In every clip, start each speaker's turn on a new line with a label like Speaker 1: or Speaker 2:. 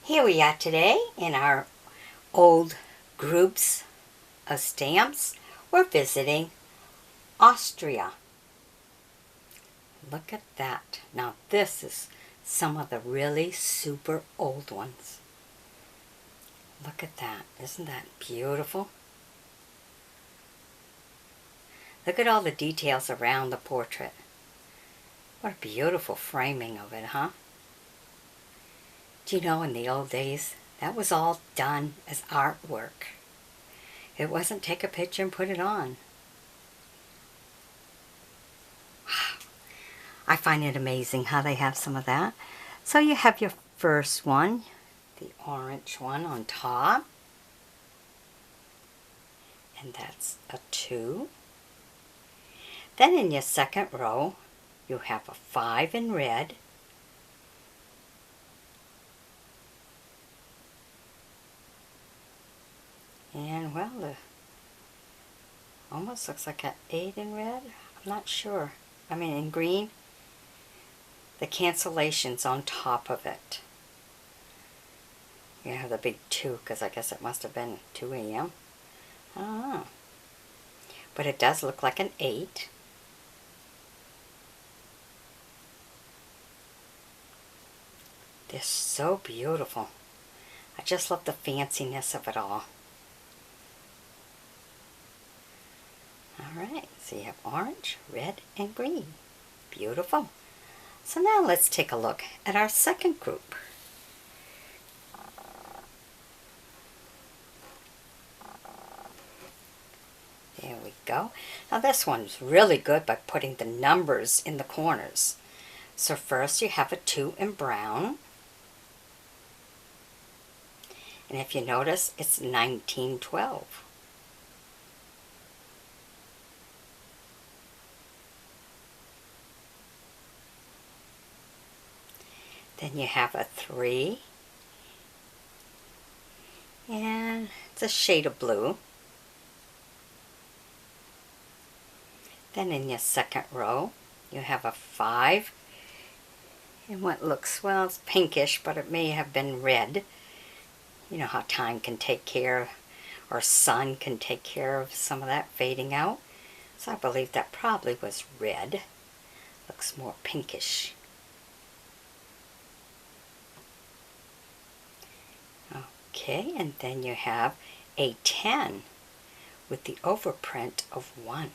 Speaker 1: Here we are today in our old groups of stamps. We're visiting Austria. Look at that. Now this is some of the really super old ones. Look at that. Isn't that beautiful? Look at all the details around the portrait. What a beautiful framing of it, huh? Do you know, in the old days, that was all done as artwork. It wasn't take a picture and put it on. I find it amazing how they have some of that. So you have your first one, the orange one on top. And that's a 2. Then in your second row, you have a 5 in red. And, well, the almost looks like an 8 in red. I'm not sure. I mean, in green. The cancellations on top of it. You have the big 2, because I guess it must have been 2 a.m. I don't know. But it does look like an 8. They're so beautiful. I just love the fanciness of it all. Alright, so you have orange, red, and green. Beautiful. So now let's take a look at our second group. There we go. Now this one's really good by putting the numbers in the corners. So first you have a 2 in brown. And if you notice, it's 1912. Then you have a 3. And it's a shade of blue. Then in your second row, you have a 5. And what looks, well, it's pinkish, but it may have been red. You know how time can take care, or sun can take care of some of that fading out. So I believe that probably was red. Looks more pinkish. Okay, and then you have a 10 with the overprint of 1.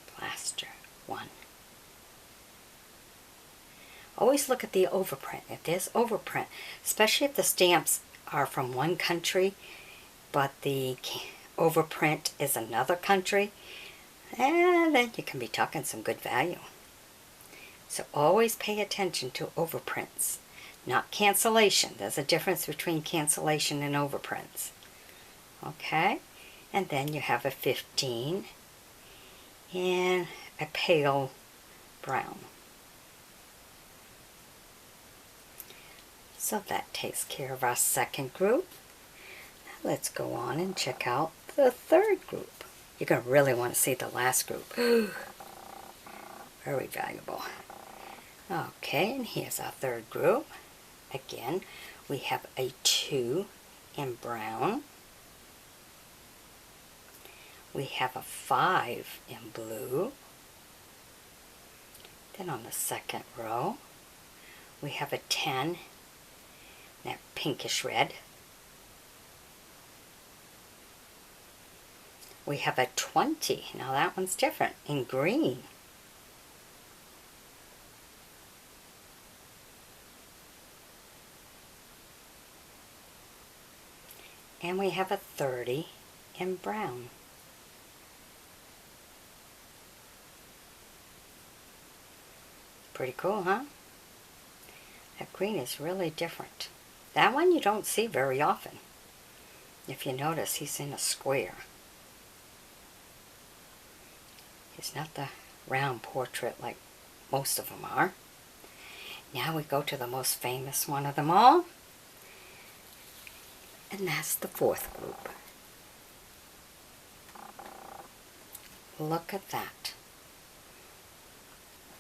Speaker 1: Plaster 1. Always look at the overprint. If there's overprint, especially if the stamps are from one country, but the overprint is another country, and then you can be talking some good value. So always pay attention to overprints, not cancellation. There's a difference between cancellation and overprints. Okay, and then you have a 15 and a pale brown. So that takes care of our second group. Now let's go on and check out the third group. You're going to really want to see the last group. Very valuable. Okay, and here's our third group. Again, we have a 2 in brown. We have a 5 in blue. Then on the second row, we have a 10, that pinkish red. We have a 20, now that one's different, in green. And we have a 30 in brown. Pretty cool, huh? That green is really different. That one you don't see very often. If you notice, he's in a square. He's not the round portrait like most of them are. Now we go to the most famous one of them all. And that's the fourth group. Look at that.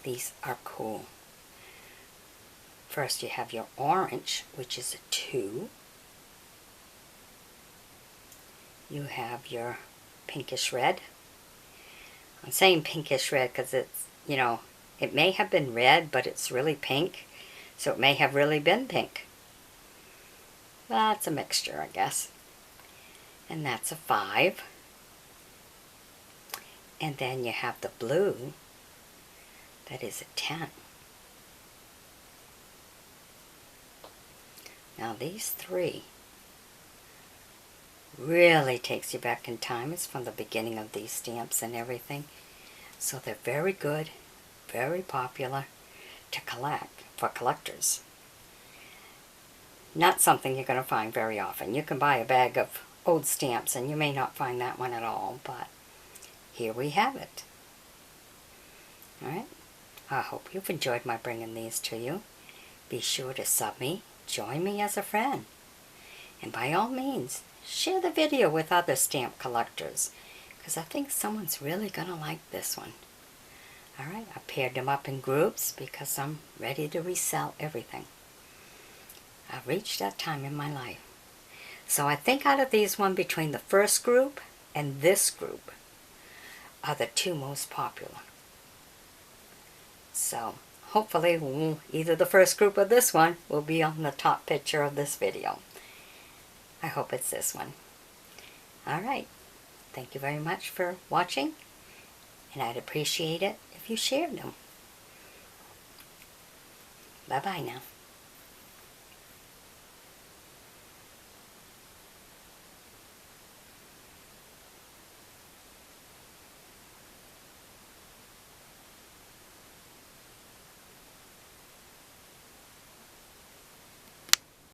Speaker 1: These are cool. First you have your orange, which is a 2. You have your pinkish red. I'm saying pinkish red because it's, you know, it may have been red, but it's really pink. So it may have really been pink. Well, it's a mixture, I guess. And that's a 5. And then you have the blue. That is a 10. Now these 3 really takes you back in time. It's from the beginning of these stamps and everything. So they're very good, very popular to collect, for collectors. Not something you're going to find very often. You can buy a bag of old stamps and you may not find that one at all, but here we have it. Alright, I hope you've enjoyed my bringing these to you. Be sure to sub me, join me as a friend, and by all means, share the video with other stamp collectors, because I think someone's really going to like this one. Alright, I paired them up in groups because I'm ready to resell everything. I've reached that time in my life. So I think out of these one, between the first group and this group, are the 2 most popular. So hopefully either the first group or this one will be on the top picture of this video. I hope it's this one. Alright, thank you very much for watching, and I'd appreciate it if you shared them. Bye-bye now.